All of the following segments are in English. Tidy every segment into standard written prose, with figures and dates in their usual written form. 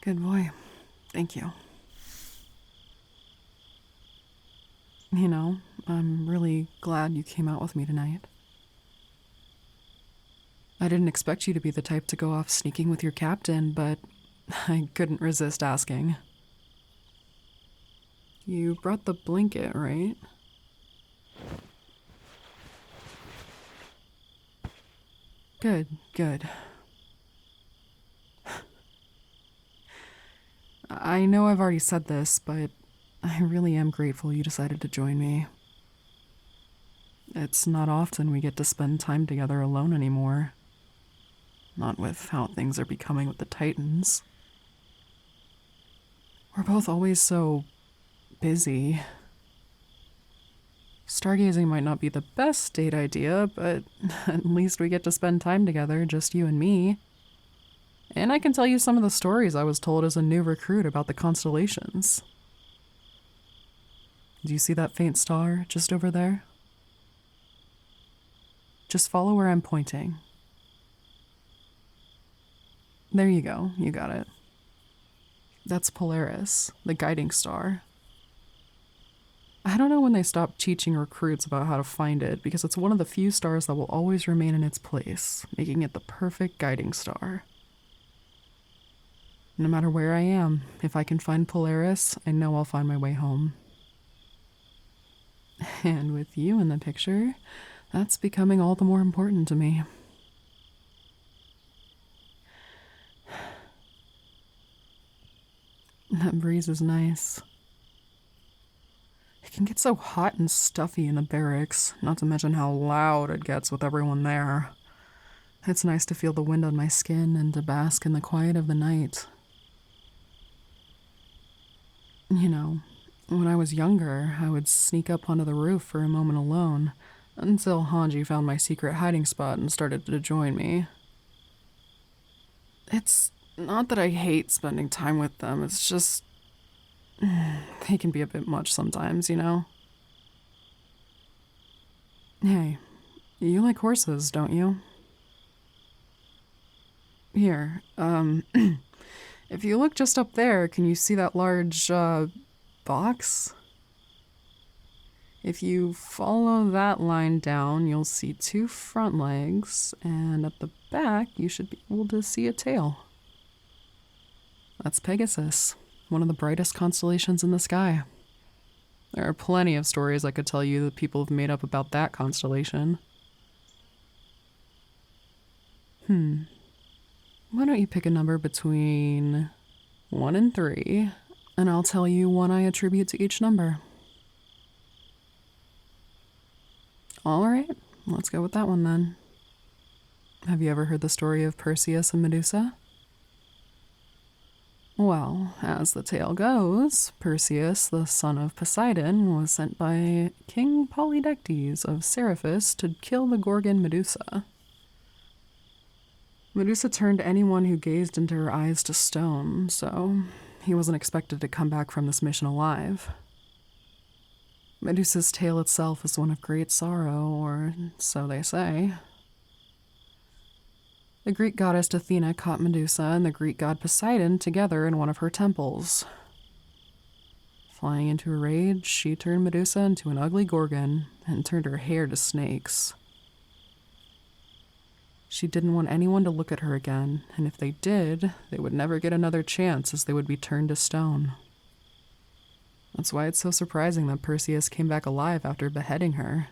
Good boy. Thank you. You know, I'm really glad you came out with me tonight. I didn't expect you to be the type to go off sneaking with your captain, but I couldn't resist asking. You brought the blanket, right? Good, good. I know I've already said this, but I really am grateful you decided to join me. It's not often we get to spend time together alone anymore. Not with how things are becoming with the Titans. We're both always so busy. Stargazing might not be the best date idea, but at least we get to spend time together, just you and me. And I can tell you some of the stories I was told as a new recruit about the constellations. Do you see that faint star just over there? Just follow where I'm pointing. There you go, you got it. That's Polaris, the guiding star. I don't know when they stopped teaching recruits about how to find it, because it's one of the few stars that will always remain in its place, making it the perfect guiding star. No matter where I am, if I can find Polaris, I know I'll find my way home. And with you in the picture, that's becoming all the more important to me. That breeze is nice. It can get so hot and stuffy in the barracks, not to mention how loud it gets with everyone there. It's nice to feel the wind on my skin and to bask in the quiet of the night. You know, when I was younger, I would sneak up onto the roof for a moment alone, until Hanji found my secret hiding spot and started to join me. It's not that I hate spending time with them, it's just... they can be a bit much sometimes, you know? Hey, you like horses, don't you? Here, if you look just up there, can you see that large, box? If you follow that line down, you'll see two front legs, and at the back, you should be able to see a tail. That's Pegasus, one of the brightest constellations in the sky. There are plenty of stories I could tell you that people have made up about that constellation. Why don't you pick a number between 1 and 3, and I'll tell you one I attribute to each number. Alright, let's go with that one then. Have you ever heard the story of Perseus and Medusa? Well, as the tale goes, Perseus, the son of Poseidon, was sent by King Polydectes of Seriphus to kill the Gorgon Medusa. Medusa turned anyone who gazed into her eyes to stone, so he wasn't expected to come back from this mission alive. Medusa's tale itself is one of great sorrow, or so they say. The Greek goddess Athena caught Medusa and the Greek god Poseidon together in one of her temples. Flying into a rage, she turned Medusa into an ugly gorgon and turned her hair to snakes. She didn't want anyone to look at her again, and if they did, they would never get another chance as they would be turned to stone. That's why it's so surprising that Perseus came back alive after beheading her.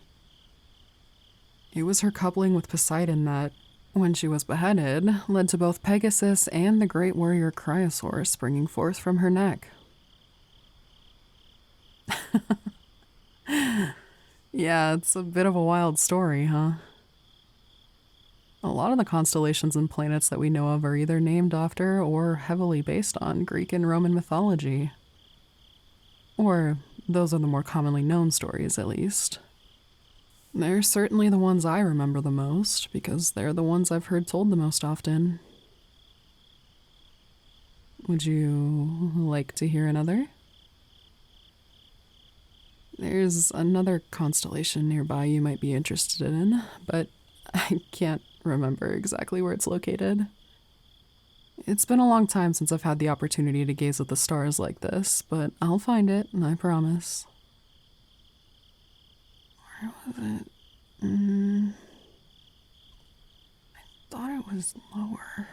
It was her coupling with Poseidon that, when she was beheaded, led to both Pegasus and the great warrior Cryosaur springing forth from her neck. Yeah, it's a bit of a wild story, huh? A lot of the constellations and planets that we know of are either named after or heavily based on Greek and Roman mythology. Or those are the more commonly known stories, at least. They're certainly the ones I remember the most, because they're the ones I've heard told the most often. Would you like to hear another? There's another constellation nearby you might be interested in, but I can't remember exactly where it's located. It's been a long time since I've had the opportunity to gaze at the stars like this, but I'll find it, I promise. Where was it? I thought it was lower.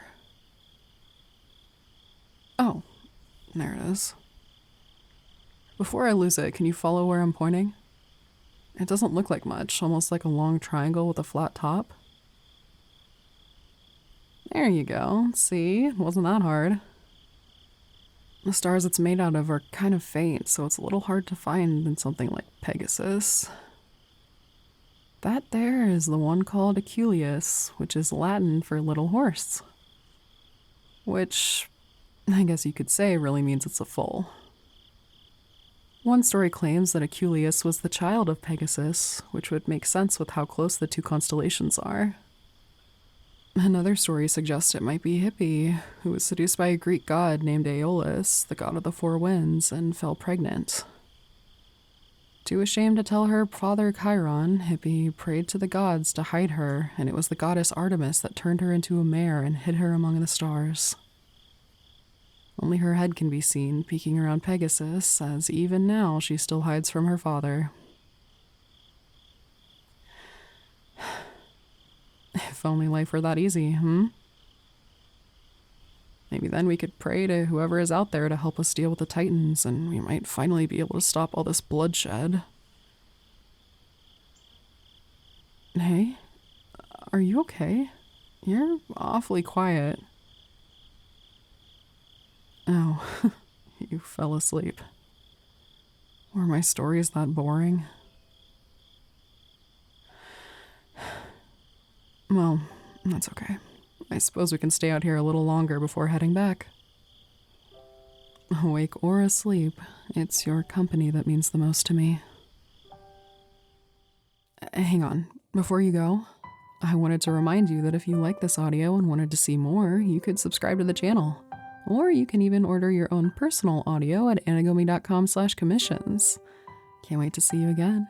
Oh, there it is. Before I lose it, can you follow where I'm pointing? It doesn't look like much, almost like a long triangle with a flat top. There you go. See? It wasn't that hard. The stars it's made out of are kind of faint, so it's a little hard to find in something like Pegasus. That there is the one called Aulius, which is Latin for little horse. Which, I guess you could say, really means it's a foal. One story claims that Aulius was the child of Pegasus, which would make sense with how close the two constellations are. Another story suggests it might be Hippie, who was seduced by a Greek god named Aulius, the god of the four winds, and fell pregnant. Too ashamed to tell her father Chiron, Hippie prayed to the gods to hide her, and it was the goddess Artemis that turned her into a mare and hid her among the stars. Only her head can be seen peeking around Pegasus, as even now she still hides from her father. If only life were that easy, Maybe then we could pray to whoever is out there to help us deal with the Titans, and we might finally be able to stop all this bloodshed. Hey, are you okay? You're awfully quiet. Oh, you fell asleep. Were my stories that boring? Well, that's okay. I suppose we can stay out here a little longer before heading back. Awake or asleep, it's your company that means the most to me. Hang on, before you go, I wanted to remind you that if you like this audio and wanted to see more, you could subscribe to the channel. Or you can even order your own personal audio at anagami.com/commissions. Can't wait to see you again.